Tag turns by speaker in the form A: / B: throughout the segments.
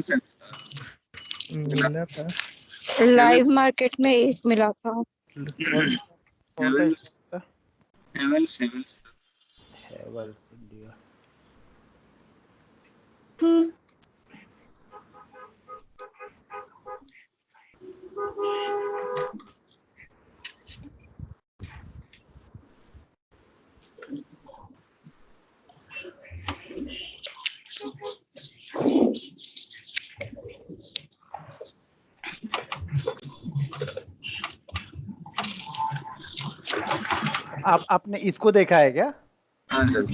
A: से
B: मिला था
C: लाइव मार्केट में 1 मिला था।
D: कौन सा
A: हेवल्स
D: स्टॉक था?
A: हेवल्स
D: हेवल्स इंडिया। आपने इसको देखा है क्या?
A: हाँ सर।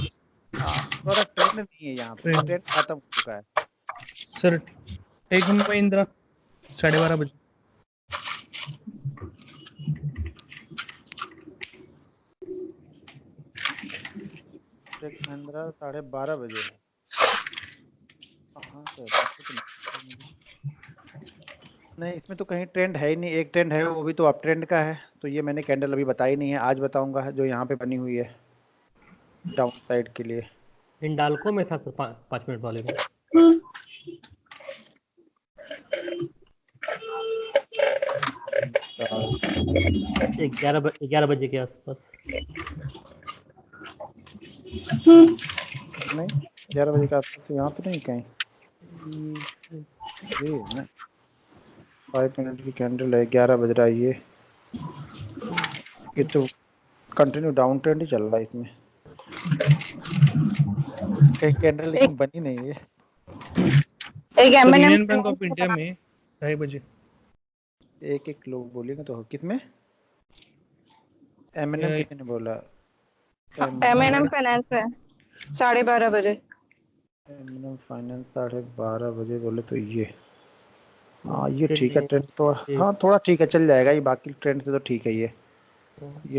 D: थोड़ा ट्रेंड नहीं है यहाँ पे,
B: ट्रेंड।
D: ट्रेंड खत्म हो चुका है
B: सर टेक महिंद्रा 12:30 बजे।
D: टेक महिंद्रा 12:30 बजे। कहाँ से नहीं, इसमें तो कहीं ट्रेंड है ही नहीं। एक ट्रेंड है, वो भी तो अप ट्रेंड का है। तो ये मैंने कैंडल अभी बताई नहीं है, आज बताऊंगा जो यहाँ पे बनी हुई है डाउन साइड के लिए।
E: हिंडाल्को में था सर 5 मिनट वाले में। 11 बजे के आसपास।
D: नहीं, 11 बजे के आसपास यहाँ तो नहीं कहीं। ये ना 5 मिनट की कैंडल है, 11 बज रहा है। ये तो कंटिन्यू डाउन ट्रेंड ही चल रहा है इसमें। कहीं कैंडल लेकिन बनी नहीं है।
C: एक
B: sir
C: M&M
B: union bank of India में 2:30 बजे।
D: एक लोग बोलेंगे तो किस में? M&M किसी ने बोला?
C: M&M फाइनेंस है 12:30 बजे।
D: M&M फाइनेंस 12:30 बजे बोले तो ये, हाँ ये ठीक है ट्रेंड तो। हाँ थोड़ा ठीक है, चल जाएगा ये। बाकी ट्रेंड से तो ठीक है ये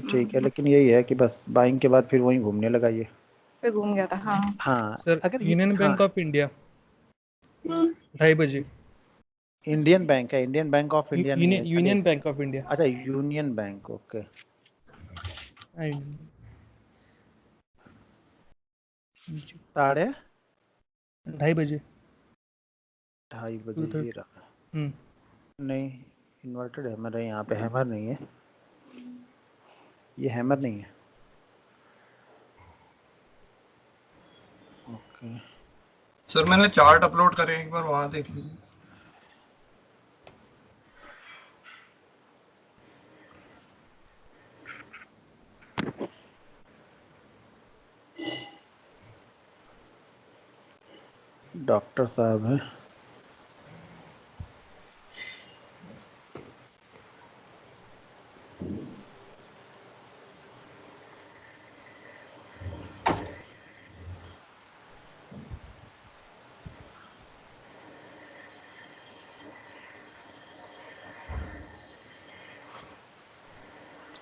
D: ठीक है। लेकिन यही है कि बस बाइंग के बाद फिर वहीं घूमने लगा ये
C: पे घूम गया था। हाँ
D: हाँ
B: सर
D: अगर
B: यूनियन बैंक ऑफ इंडिया 2:30 बजे।
D: इंडियन बैंक है, इंडियन बैंक ऑफ इंडिया नहीं है।
B: Union bank of India.
D: अच्छा यूनियन बैंक, ओके। साढ़े
B: 2:30 बजे।
D: 2:30 बजे ये रहा। नहीं, इन्वर्टेड हैमर है यहाँ पे, हैमर नहीं है ये, हैमर नहीं है। ओके
F: सर मैंने चार्ट अपलोड करे, एक बार वहां देख लीजिए।
D: डॉक्टर साहब है।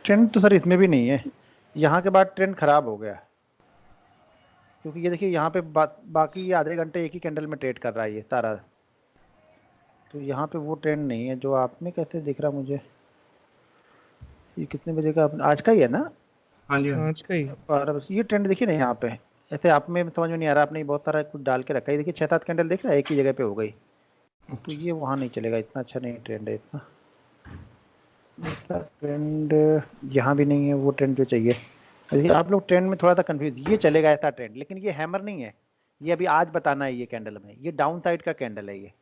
D: ट्रेंड तो सर इसमें भी नहीं है। यहाँ के बाद ट्रेंड खराब हो गया, क्योंकि ये देखिए यहाँ पे बाकी ये आधे घंटे एक ही कैंडल में ट्रेड कर रहा है ये सारा। तो यहाँ पे वो ट्रेंड नहीं है जो आपने कैसे दिख रहा मुझे। ये कितने बजे का आज का ही है ना?
F: हाँ जी
B: आज का ही।
D: 12 बजे। ये ट्रेंड देखिए ना यहाँ पे, ऐसे आप में समझ में नहीं आ रहा, आपने बहुत सारा कुछ डाल के रखा है। देखिए 6-7 कैंडल देख रहा है एक ही जगह पे हो गई। तो ये वहाँ नहीं चलेगा, इतना अच्छा नहीं ट्रेंड है इतना। ट्रेंड यहाँ भी नहीं है वो ट्रेंड जो चाहिए। देखिए आप लोग ट्रेंड में थोड़ा सा कंफ्यूज, ये चलेगा ऐसा ट्रेंड, लेकिन ये हैमर नहीं है। ये अभी आज बताना है ये कैंडल में, ये डाउन साइड का कैंडल है ये,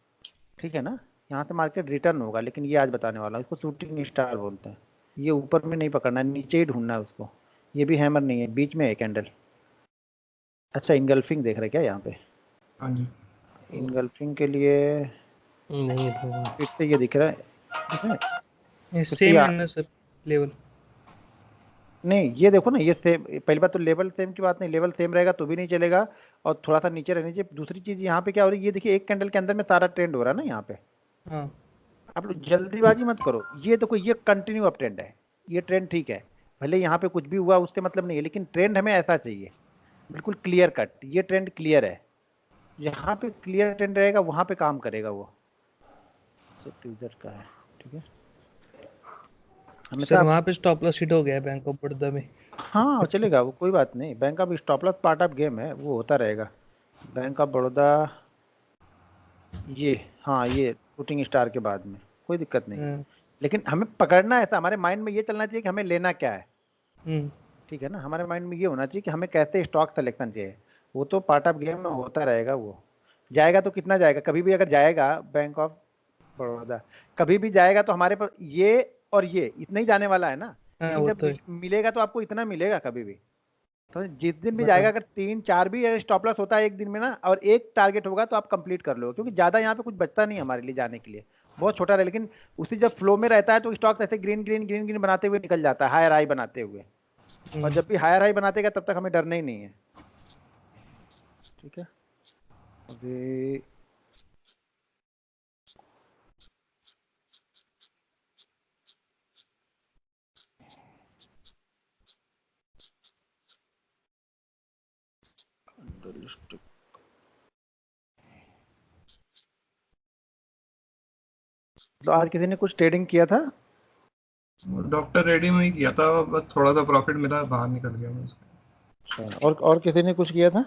D: ठीक है ना? यहाँ से मार्केट रिटर्न होगा, लेकिन ये आज बताने वाला हूँ। इसको शूटिंग स्टार बोलते हैं। ये ऊपर में नहीं पकड़ना है, नीचे ही ढूंढना है उसको। ये भी हैमर नहीं है, बीच में है कैंडल। अच्छा इनगल्फिंग देख रहे क्या यहाँ पे?
F: हाँ जी।
D: इनगल्फिंग के लिए
E: नहीं
D: फिर से ये दिख रहा है,
B: ये सेम है ना सर लेवल?
D: नहीं ये देखो ना, ये सेम। पहली बात तो लेवल सेम की बात नहीं, लेवल सेम रहेगा तो भी नहीं चलेगा, और थोड़ा सा नीचे रहनी चाहिए। दूसरी चीज यहाँ पे क्या हो रही है, ये देखिए एक कैंडल के अंदर में सारा ट्रेंड हो रहा है ना यहाँ पे।
B: हाँ।
D: आप लोग जल्दीबाजी मत करो। ये देखो ये कंटिन्यू अप ट्रेंड है, ये ट्रेंड ठीक है। भले यहाँ पे कुछ भी हुआ उससे मतलब नहीं है, लेकिन ट्रेंड हमें ऐसा चाहिए बिल्कुल क्लियर कट। ये ट्रेंड क्लियर है, यहाँ पे क्लियर ट्रेंड रहेगा, वहाँ पे काम करेगा वो। यूजर का है, ठीक है।
B: सर वहाँ पे स्टॉप लॉस हिट हो गया है बैंक ऑफ बड़ौदा में।
D: हाँ चलेगा वो, कोई बात नहीं। Bank of stop loss part of game है, वो होता रहेगा। बैंक ऑफ बड़ौदा ये हाँ, ये शूटिंग स्टार के बाद में कोई दिक्कत नहीं,
B: हम्म,
D: लेकिन हमें पकड़ना ऐसा, हमारे माइंड में ये चलना चाहिए कि हमें लेना क्या है।
B: हम्म,
D: ठीक है ना, हमारे माइंड में ये होना चाहिए कि हमें कैसे स्टॉक सिलेक्शन चाहिए। वो तो पार्ट ऑफ गेम में होता रहेगा, वो जाएगा तो कितना जाएगा, कभी भी अगर जाएगा बैंक ऑफ बड़ौदा, कभी भी जाएगा तो हमारे पास ये और ये इतना ही जाने वाला है ना,
B: हाँ
D: लेकिन
B: वो
D: जब
B: तो है।
D: मिलेगा तो आपको इतना मिलेगा कभी भी। तो जिस दिन भी जाएगा,
B: बराबर।
D: अगर 3 4 भी स्टॉप लॉस होता है एक दिन में ना, और एक टारगेट होगा तो आप कंप्लीट कर लो, क्योंकि ज्यादा यहाँ पे कुछ बचता नहीं है हमारे लिए जाने के लिए, बहुत छोटा है। लेकिन उसी जब फ्लो में रहता है तो स्टॉक ऐसे ग्रीन ग्रीन ग्रीन ग्रीन बनाते हुए निकल जाता है, हायर हाई बनाते हुए, और जब भी हायर हाई बनातेगा तब तक हमें डरना ही नहीं है। ठीक है, अभी तो आज किसी ने कुछ ट्रेडिंग किया था?
F: डॉक्टर रेडी में ही किया था, बस थोड़ा सा प्रॉफिट मिला, बाहर निकल गया मैं उसके।
D: अच्छा, और किसी ने कुछ किया था?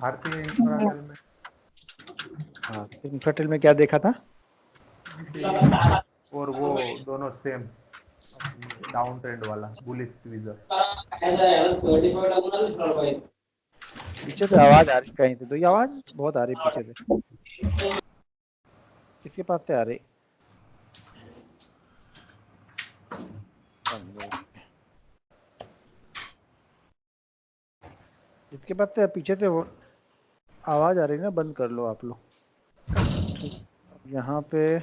A: भारतीय इंफ्राटेल में
D: हाँ, इन्फ्राटेल में क्या देखा था?
A: और वो दोनों सेम डाउन ट्रेंड वाला बुलिश स्क्वीजर।
D: पीछे से आवाज आ रही कहीं से, तो ये आवाज बहुत आ रही पीछे से, किसके पास से आ रही? इसके पास से पीछे से वो आवाज आ रही ना, बंद कर लो आप लोग। यहाँ पे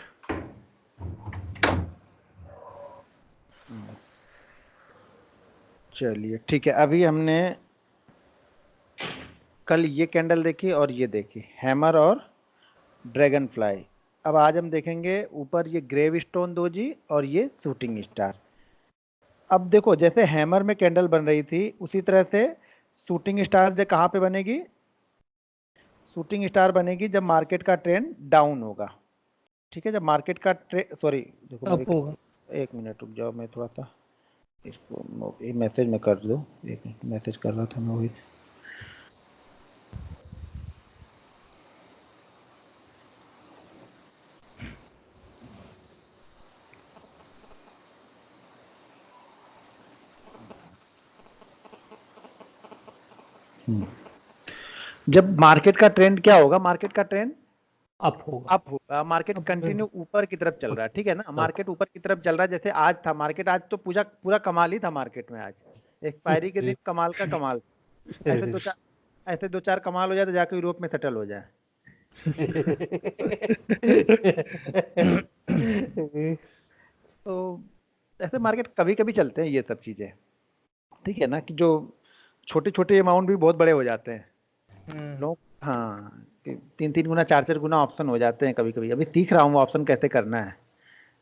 D: चलिए ठीक है, अभी हमने कल ये कैंडल देखी और ये देखी, हैमर और ड्रैगन फ्लाई। अब आज हम देखेंगे ऊपर ये ग्रेव स्टोन दोजी और ये शूटिंग स्टार। अब देखो, जैसे हैमर में कैंडल बन रही थी उसी तरह से शूटिंग स्टार जो कहाँ पे बनेगी, शूटिंग स्टार बनेगी जब मार्केट का ट्रेंड डाउन होगा। ठीक है, जब मार्केट का ट्रेंड, सॉरी देखो
B: अप होगा।
D: एक मिनट रुक जाओ, मैं थोड़ा सा इसको ये मैसेज में कर दो, एक मिनट मैसेज कर रहा था मैं वही। जब मार्केट का ट्रेंड क्या होगा, मार्केट का ट्रेंड
E: अप होगा।
D: अप होगा, मार्केट कंटिन्यू ऊपर की तरफ चल रहा है। ठीक है ना, मार्केट ऊपर की तरफ चल रहा है, जैसे आज था मार्केट, आज तो पूरा पूरा कमाल ही था मार्केट में। आज एक्सपायरी के दिन कमाल का कमाल, ऐसे दो चार कमाल हो जाए तो जाके यूरोप में सेटल हो जाए। तो ऐसे मार्केट कभी कभी चलते हैं ये सब चीजें। ठीक है ना, कि जो छोटे छोटे अमाउंट भी बहुत बड़े हो जाते हैं लोग। हाँ, 3 3 गुना 4 4 गुना ऑप्शन हो जाते हैं कभी कभी। अभी सीख रहा हूँ ऑप्शन कैसे करना है,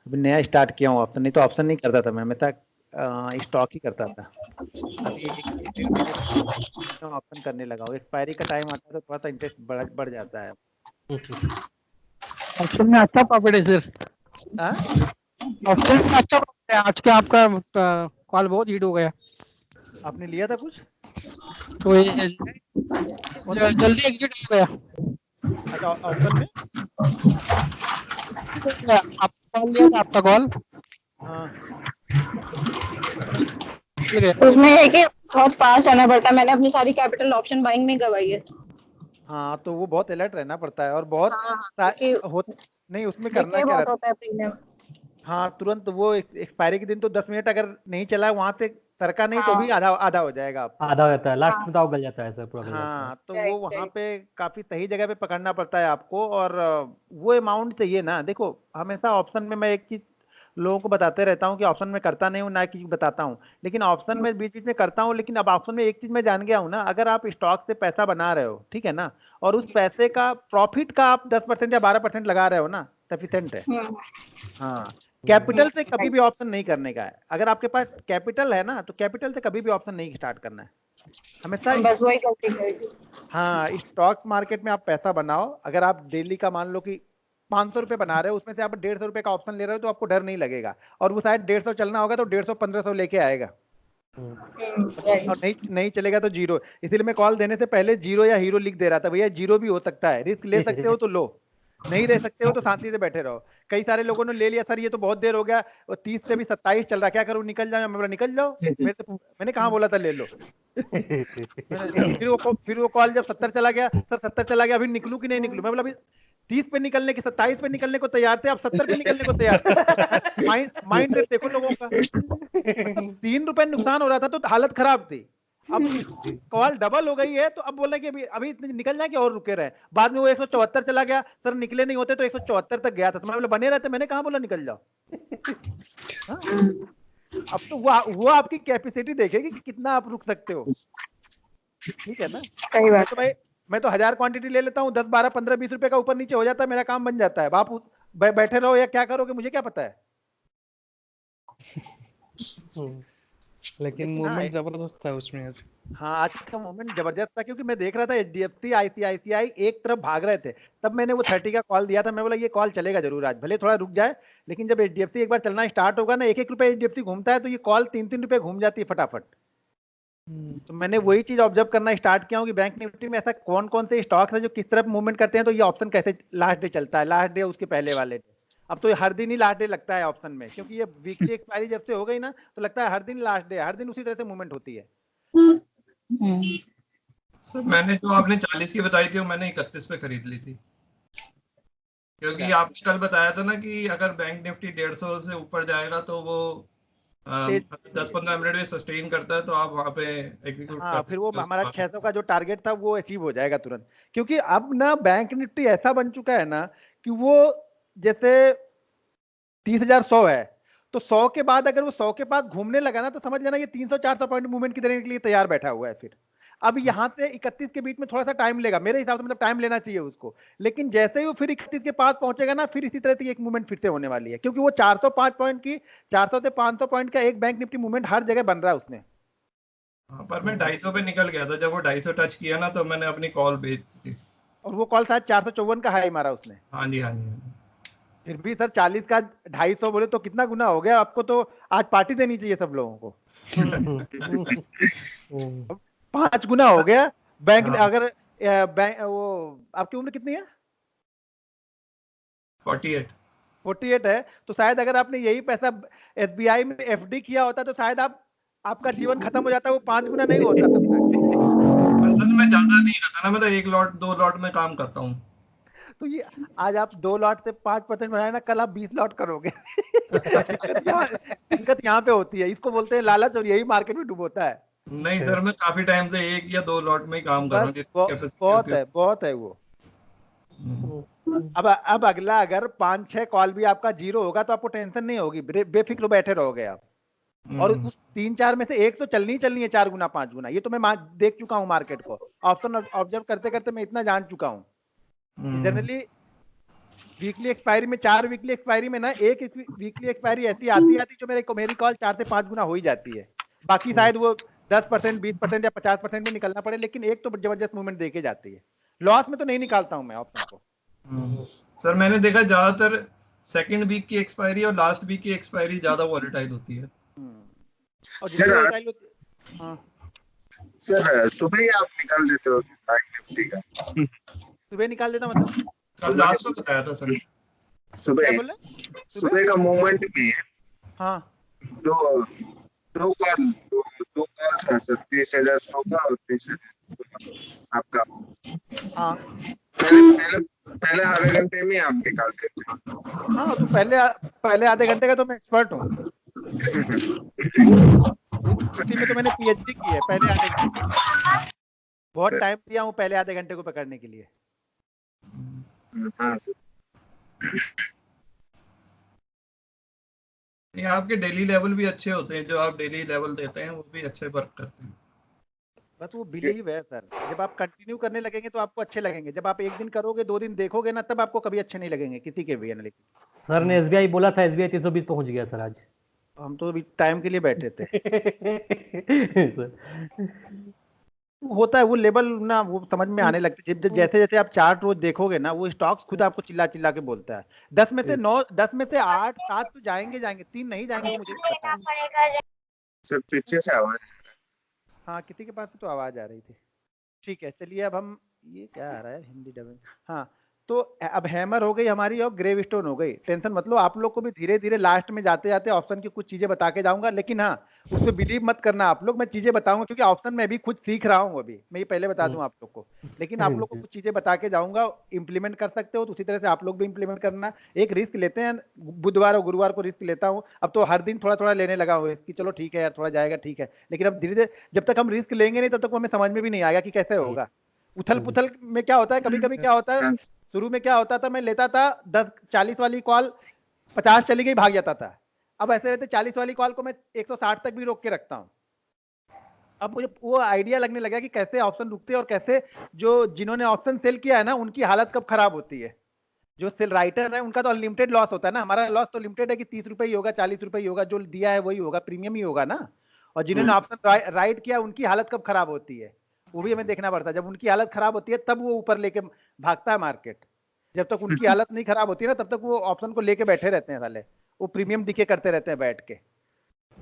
D: अभी नया स्टार्ट किया हूँ ऑप्शन, नहीं तो ऑप्शन नहीं करता था मैं, हमेशा स्टॉक ही करता था। अभी एक ऑप्शन करने लगा हूँ, एक्सपायरी का टाइम आता है तो थोड़ा सा इंटरेस्ट बढ़ जाता है।
B: ऑप्शन में अच्छा प्रॉफिट है सर,
D: हाँ?
B: ऑप्शन में अच्छा प्रॉफिट है। आज के आपका कॉल बहुत हिट हो गया,
D: आपने लिया था कुछ?
B: तो ये जल्दी एग्जिट हो गया।
D: अच्छा, ऑप्शन में
B: आप कॉल लिया था, आपका कॉल
D: हाँ।
C: उसमें है कि बहुत फास्ट आना पड़ता है। मैंने अपनी सारी कैपिटल ऑप्शन बाइंग में गवाई है।
D: हाँ, तो वो बहुत अलर्ट रहना पड़ता है, और बहुत
C: हाँ,
D: नहीं उसमें करना
C: देखिए
D: क्या
C: बहुत
D: रहता
C: होता है प्रीमियम।
D: हाँ, तुरंत वो एक्सपायरी के दिन तो 10 मिनट अगर नहीं चला वहां से सरका नहीं तो भी आधा आधा हो जाएगा आपका।
E: आधा हो जाता है, लास्ट में दाव गल जाता है सर, पूरा गल जाता है।
D: हाँ, तो वो
C: Correct,
D: वहां
C: correct.
D: पे काफी सही जगह पे पकड़ना पड़ता है आपको, और वो अमाउंट चाहिए ना। देखो, हमेशा ऑप्शन में मैं एक चीज लोगों को बताते रहता हूँ कि ऑप्शन में करता नहीं हूँ, ना कि बताता हूँ, लेकिन ऑप्शन में बीच बीच में करता हूँ। लेकिन अब ऑप्शन में एक चीज मैं जान गया हूँ ना, अगर आप स्टॉक से पैसा बना रहे हो, ठीक है ना, और उस पैसे का प्रॉफिट का आप 10% या 12% लगा रहे हो ना, सफिशिएंट है। हाँ, कैपिटल से कभी भी ऑप्शन नहीं करने का है। अगर आपके पास कैपिटल है ना, तो कैपिटल से कभी भी ऑप्शन नहीं स्टार्ट करना है, हमेशा।
C: बस वही गलती करेगी।
D: हाँ, स्टॉक मार्केट में आप पैसा बनाओ, अगर आप डेली का मान लो कि 500 रुपए बना रहे हो, उसमें से आप 150 रुपए का ऑप्शन ले रहे हो, तो आपको डर नहीं लगेगा। और वो शायद 150 चलना होगा तो 150 1500 लेके आएगा, और नहीं चलेगा तो जीरो। इसीलिए मैं कॉल देने से पहले जीरो या हीरो लिख दे रहा था, भैया जीरो भी हो सकता है, रिस्क ले सकते हो तो लो। नहीं रह सकते हो तो शांति से बैठे रहो। कई सारे लोगों ने ले लिया सर ये तो बहुत देर हो गया और 30 से भी 27 चल रहा, क्या करूं, निकल जाओ। मैं बोला निकल जाओ, मैंने कहाँ बोला था ले लो। फिर वो कॉल जब 70 चला गया, सर 70 चला गया, अभी निकलूं कि नहीं निकलूं। मैं बोला अभी 30 पे निकलने की, 27 पे निकलने को तैयार थे, आप 70 पे निकलने को तैयार थे। माइंड सेट देखो लोगों का, मतलब 3 रुपए नुकसान हो रहा था तो हालत खराब थी। अब कॉल डबल हो गई है तो अब बोल रहे कि अभी अभी इतने निकल जाए कि और रुके रहे। बाद में वो 174 चला गया, सर निकले नहीं होते तो 174 तक गया था, तो मैं बोला बने रहते, मैंने कहा बोला निकल जाओ। हाँ? अब तो वो आपकी कैपेसिटी देखेगी कि कितना आप रुक सकते हो, ठीक है ना।
C: सही बात।
D: तो भाई मैं तो 1000 क्वांटिटी ले लेता हूँ, 10 12 15 20 रुपए का ऊपर नीचे हो जाता है, मेरा काम बन जाता है। आप बैठे रहो या क्या करोगे मुझे क्या पता है।
G: लेकिन मूवमेंट जबरदस्त था उसमें आज।
D: हाँ आज का मूवमेंट जबरदस्त था, क्योंकि मैं देख रहा था एचडीएफसी आईसीआईसीआई एक तरफ भाग रहे थे, तब मैंने वो 30 का कॉल दिया था। मैं बोला ये कॉल चलेगा जरूर आज, भले थोड़ा रुक जाए, लेकिन जब एचडीएफसी एक बार चलना स्टार्ट होगा ना, 1 1 रुपए एचडीएफसी घूमता है तो ये कॉल 3 3 रुपए घूम जाती है फटाफट। तो मैंने वही चीज ऑब्जर्व करना स्टार्ट किया हूँ कि बैंक निफ्टी में ऐसा कौन कौन से स्टॉक्स है जो किस तरफ मूवमेंट करते हैं, तो ये ऑप्शन कैसे लास्ट डे चलता है, लास्ट डे उसके पहले वाले डे। अब तो हर दिन ही लास्ट डे लगता है ऑप्शन में, क्योंकि ये वीकली एक्सपायरी जब से हो गई ना तो लगता है हर दिन लास्ट डे, हर दिन उसी तरह से मूवमेंट होती है।
F: सर मैंने जो आपने 40 की बताई थी वो मैंने 31 पे खरीद ली थी, क्योंकि आपने कल बताया था ना कि अगर बैंक निफ्टी 150 से ऊपर जाएगा तो वो 10-15 मिनट में सस्टेन करता है, तो आप वहां पे एग्जीक्यूट
D: हाँ,
F: कर
D: फिर वो
F: सकते हो।
D: हमारा 600 का जो टारगेट था वो अचीव हो जाएगा तुरंत, क्योंकि अब ना बैंक निफ्टी ऐसा बन चुका है ना कि वो जैसे 30,100 है, तो 100 के बाद अगर वो 100 के पास घूमने लगा ना तो समझ लेना ये 300-400 पॉइंट मूवमेंट की देने के लिए तैयार बैठा हुआ है। फिर अब यहाँ से 31 के बीच में थोड़ा सा टाइम लेगा मेरे हिसाब से, मतलब टाइम लेना चाहिए उसको, लेकिन जैसे ही वो फिर 31 के पास पहुंचेगा ना, फिर इसी तरह से एक मूवमेंट फिर से होने वाली है, क्योंकि वो 405 पॉइंट की 400 से 500 पॉइंट का एक बैंक निफ्टी मूवमेंट हर जगह बन रहा है उसमें।
F: हाँ, पर मैं 250 पे निकल गया था, जब वो 250 टच किया ना तो मैंने अपनी कॉल बेच दी थी।
D: और वो कॉल शायद 454 का हाई मारा उसने।
F: हाँ जी हाँ जी।
D: फिर भी सर 40 का 250 बोले तो कितना गुना हो गया, आपको तो आज पार्टी देनी चाहिए सब लोगों को। 5 गुना हो गया बैंक ने। अगर वो आपकी उम्र कितनी है? 48 है, तो शायद अगर आपने यही पैसा एसबीआई में एफडी किया होता तो शायद आपका जीवन खत्म हो जाता, वो 5 गुना नहीं होता तब तक।
F: सर मैं ज्यादा नहीं करता ना, मैं तो 1 लॉट 2 लॉट में काम करता हूँ।
D: तो ये आज आप 2 लॉट से 5% बनाए ना, कल आप 20 लॉट करोगे। दिक्कत यहाँ पे होती है, इसको बोलते हैं लालच, और यही मार्केट में डुबोता है।
F: नहीं सर, मैं काफी टाइम से 1 या 2 लॉट में ही काम कर रहा हूँ।
D: बहुत है वो। अब अगला अगर 5-6 कॉल भी आपका जीरो होगा तो आपको टेंशन नहीं होगी, बेफिक्र बैठे रहोगे आप। और उस 3-4 में से एक तो चलनी है 4 गुना 5 गुना, ये तो मैं देख चुका हूँ मार्केट को, ऑप्शन ऑब्जर्व करते करते मैं इतना जान चुका हूँ। जनरली वीकली एक्सपायरी में 4 वीकली एक्सपायरी में ना एक वीकली एक्सपायरी ऐसी आती जो मेरी कॉल 4 से 5 गुना हो ही जाती है। बाकी शायद वो 10%, 20% या 50% में निकलना पड़े, लेकिन एक तो जबरदस्त मूवमेंट देके जाती है। लॉस में तो नहीं निकालता हूं मैं ऑप्शन को।
F: सर मैंने देखा ज्यादातर सेकंड वीक की एक्सपायरी और लास्ट वीक की एक्सपायरी ज्यादा वॉलेटाइल होती है।
D: और जितनी वॉलेटाइल होती है।
H: सर सुबह ही आप निकाल देते हो बैंक निफ्टी का?
D: सुबह निकाल देता मतलब?
F: कल रात को बताया था सर।
H: सुबह का मूवमेंट में
D: हाँ
H: दो कॉल था सर, 30,100 का और 30,000 आपका।
D: हाँ
H: पहले आधे घंटे में आप निकाल देते हो।
D: हाँ तो पहले आधे घंटे का तो मैं एक्सपर्ट हूँ, इसी में तो मैंने पीएचडी की है। पहले आधे घंटे बहुत टाइम दिया हूँ पहले आधे घंटे को पकड़ने के लिए।
H: हाँ सर।
F: ये आपके डेली लेवल भी अच्छे होते हैं, जो आप डेली लेवल देते हैं वो भी अच्छे वर्क करते हैं।
D: बस वो बिलीव है सर, जब आप कंटिन्यू करने लगेंगे तो आपको अच्छे लगेंगे। जब आप 1 दिन करोगे 2 दिन देखोगे ना, तब आपको कभी अच्छे नहीं लगेंगे किसी के भी एनालिसिस।
E: सर ने एसबीआई बोला था, एसबीआई 320 पहुंच गया सर आज।
D: हम तो अभी टाइम के लिए बैठे थे। होता है वो लेवल ना, वो समझ में आने लगते हैं। जैसे जैसे आप चार्ट रोज देखोगे ना, वो स्टॉक्स खुद आपको चिल्ला चिल्ला के बोलता है। 10 में से 9, 10 में से 8 7 तो जाएंगे, 3 नहीं जाएंगे, मुझे भी पता है।
H: सर पीछे से आवाज।
D: हाँ किसी के पास तो आवाज आ रही थी। ठीक है चलिए, अब हम ये क्या आ रहा है हिंदी डबिंग। हाँ तो अब हैमर हो गई हमारी और ग्रेव स्टोन हो गई, टेंशन मतलब आप लोग को भी धीरे धीरे लास्ट में जाते जाते ऑप्शन की कुछ चीजें बता के जाऊंगा, लेकिन हाँ उसमें बिलीव मत करना आप लोग, मैं चीजें बताऊंगा क्योंकि ऑप्शन में भी खुद सीख रहा हूँ अभी, मैं ये पहले बता दूं आप लोग को, लेकिन आप लोग को कुछ चीजें बता के जाऊंगा, इंप्लीमेंट कर सकते हो तो उसी तरह से आप लोग भी इंप्लीमेंट करना। एक रिस्क लेते हैं, बुधवार और गुरुवार को रिस्क लेता हूँ, अब तो हर दिन थोड़ा थोड़ा लेने लगा हूँ कि चलो ठीक है यार थोड़ा जाएगा ठीक है, लेकिन अब धीरे धीरे जब तक हम रिस्क लेंगे नहीं तब तक हमें समझ में भी नहीं आएगा कि कैसे होगा। उथल पुथल में क्या होता है, कभी कभी क्या होता है, शुरू में क्या होता था, मैं लेता था 10-40 वाली कॉल 50 चली गई भाग जाता था, अब ऐसे रहते 40 वाली कॉल को मैं 160 तक भी रोक के रखता हूँ। अब मुझे वो आइडिया लगने लगा कि कैसे ऑप्शन रुकते हैं और कैसे जो जिन्होंने ऑप्शन सेल किया है ना उनकी हालत कब खराब होती है। जो सेल राइटर है उनका तो अनलिमिटेड लॉस होता है ना, हमारा लॉस तो लिमिटेड है कि 30 रुपए ही होगा, 40 रुपए ही होगा, जो दिया है वही होगा, प्रीमियम ही होगा ना। और जिन्होंने ऑप्शन राइट किया उनकी हालत कब खराब होती है वो भी हमें देखना पड़ता है। जब उनकी हालत खराब होती है तब वो ऊपर लेके भागता है मार्केट, जब तक उनकी हालत नहीं खराब होती है ना तब तक वो ऑप्शन को लेके बैठे रहते हैं साले, वो प्रीमियम डीके करते रहते हैं बैठ के।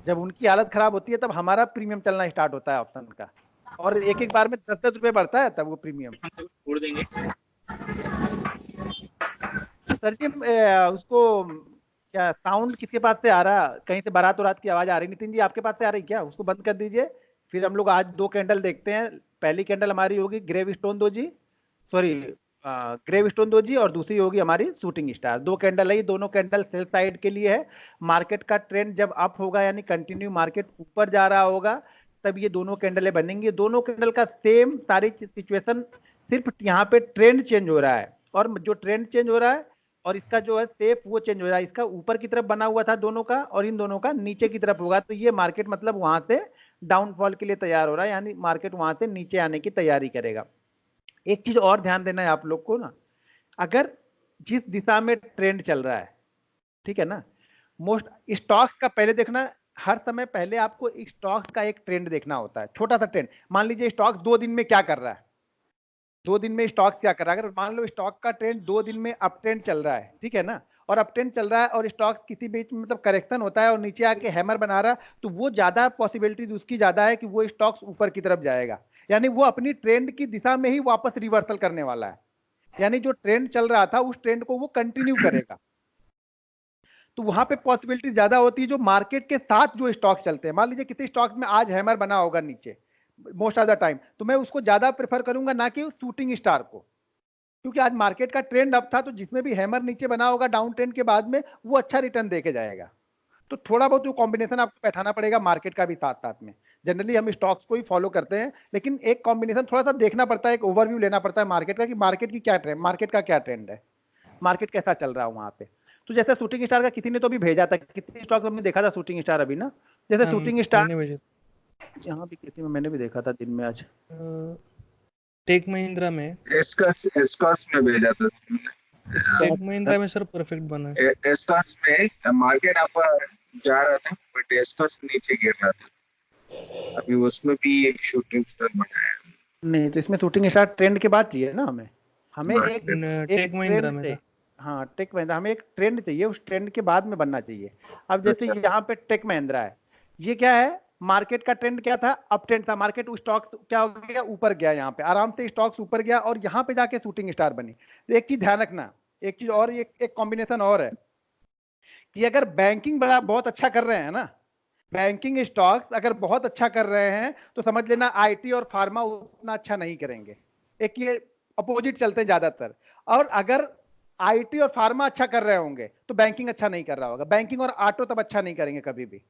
D: जब उनकी हालत खराब होती है तब हमारा प्रीमियम चलना स्टार्ट होता है ऑप्शन का, और एक एक बार में 10-10 रुपए बढ़ता है तब वो प्रीमियम छोड़ देंगे। सर जी उसको क्या साउंड किसके पास से आ रहा, कहीं से बारात उरात की आवाज आ रही, नितिन जी आपके पास से आ रही क्या? उसको बंद कर दीजिए। फिर हम लोग आज 2 कैंडल देखते हैं, पहली कैंडल हमारी होगी ग्रेव स्टोन दो जी, सॉरी ग्रेव स्टोन दो जी, और दूसरी होगी हमारी शूटिंग स्टार। 2 कैंडल है, ये दोनों कैंडल सेल साइड के लिए है। मार्केट का ट्रेंड जब अप होगा यानी कंटिन्यू मार्केट ऊपर जा रहा होगा तब ये दोनों कैंडलें बनेंगी। दोनों कैंडल का सेम सारी सिचुएशन, सिर्फ यहाँ पे ट्रेंड चेंज हो रहा है, और जो ट्रेंड चेंज हो रहा है और इसका जो है शेप वो चेंज हो रहा है। इसका ऊपर की तरफ बना हुआ था दोनों का, और इन दोनों का नीचे की तरफ होगा, तो ये मार्केट मतलब वहां से डाउनफॉल के लिए तैयार हो रहा है, यानी मार्केट वहां से नीचे आने की तैयारी करेगा। एक चीज और ध्यान देना है आप लोग को ना, अगर जिस दिशा में ट्रेंड चल रहा है, ठीक है ना, मोस्ट स्टॉक्स का पहले देखना, हर समय पहले आपको स्टॉक्स का एक ट्रेंड देखना होता है, छोटा सा ट्रेंड। मान लीजिए स्टॉक्स 2 दिन में क्या कर रहा है, 2 दिन में स्टॉक क्या कर रहा है। अगर मान लो स्टॉक का ट्रेंड 2 दिन में अप ट्रेंड चल रहा है, ठीक है ना, और अप ट्रेंड चल रहा है और स्टॉक किसी बीच में मतलब करेक्शन होता है और नीचे आके हैमर बना रहा है, तो वो ज्यादा पॉसिबिलिटीज उसकी ज्यादा है कि वो स्टॉक्स ऊपर की तरफ जाएगा, यानी वो अपनी ट्रेंड की दिशा में ही वापस रिवर्सल करने वाला है, यानी जो ट्रेंड चल रहा था उस ट्रेंड को वो कंटिन्यू करेगा। तो वहां पे पॉसिबिलिटी ज्यादा होती है जो मार्केट के साथ जो स्टॉक चलते हैं। मान लीजिए किसी स्टॉक में आज हैमर बना होगा नीचे मोस्ट ऑफ द टाइम, तो मैं उसको ज्यादा प्रेफर करूंगा ना कि शूटिंग स्टार को, क्योंकि आज मार्केट का ट्रेंड अप था, तो जिसमें भी हैमर नीचे बना होगा डाउन ट्रेंड के बाद में वो अच्छा रिटर्न देके जाएगा। तो थोड़ा बहुत जो कॉम्बिनेशन आपको बैठाना पड़ेगा मार्केट का भी साथ साथ में। जनरली हम स्टॉक्स को ही फॉलो करते हैं, लेकिन एक कॉम्बिनेशन थोड़ा सा देखना पड़ता है, एक ओवरव्यू लेना पड़ता है मार्केट का कि मार्केट की क्या ट्रेंड, मार्केट का क्या ट्रेंड है, मार्केट कैसा चल रहा है वहां पे। तो जैसे शूटिंग स्टार का किसी ने तो भी भेजा था, कितने स्टॉक हमने देखा था शूटिंग स्टार अभी ना, जैसे शूटिंग स्टार यहाँ भी किसी में मैंने भी देखा था दिन में आज
G: टेक महिंद्रा में,
H: एस्कॉर्ट्स में भेजा था।
G: टेक महिंद्रा में सर परफेक्ट बना है।
H: एस्कॉर्ट्स में मार्केट आप जा रहा था बट एस्कॉर्ट्स नीचे गिर रहा था, अभी उसमें भी एक शूटिंग स्टार बनाया
D: नहीं, तो इसमें शूटिंग स्टार ट्रेंड के बाद चाहिए ना हमें एक
G: टेक महिंद्रा में था।
D: हाँ टेक महिंद्रा, हमें एक ट्रेंड चाहिए, उस ट्रेंड के बाद में बनना चाहिए। अब जैसे यहाँ पे टेक महिंद्रा है, ये क्या है, मार्केट का ट्रेंड क्या था, अप ट्रेंड था, मार्केट स्टॉक क्या हो गया, ऊपर गया, यहाँ पे आराम से स्टॉक्स ऊपर गया और यहाँ पे जाके शूटिंग स्टार बनी। तो एक चीज ध्यान रखना, एक चीज और, एक कॉम्बिनेशन और है कि अगर बैंकिंग बड़ा बहुत अच्छा कर रहे हैं ना, बैंकिंग स्टॉक्स अगर बहुत अच्छा कर रहे हैं तो समझ लेना आईटी और फार्मा उतना अच्छा नहीं करेंगे। एक ये अपोजिट चलते हैं ज्यादातर, और अगर आईटी और फार्मा अच्छा कर रहे होंगे तो बैंकिंग अच्छा नहीं कर रहा होगा, बैंकिंग और ऑटो तब अच्छा नहीं करेंगे कभी भी।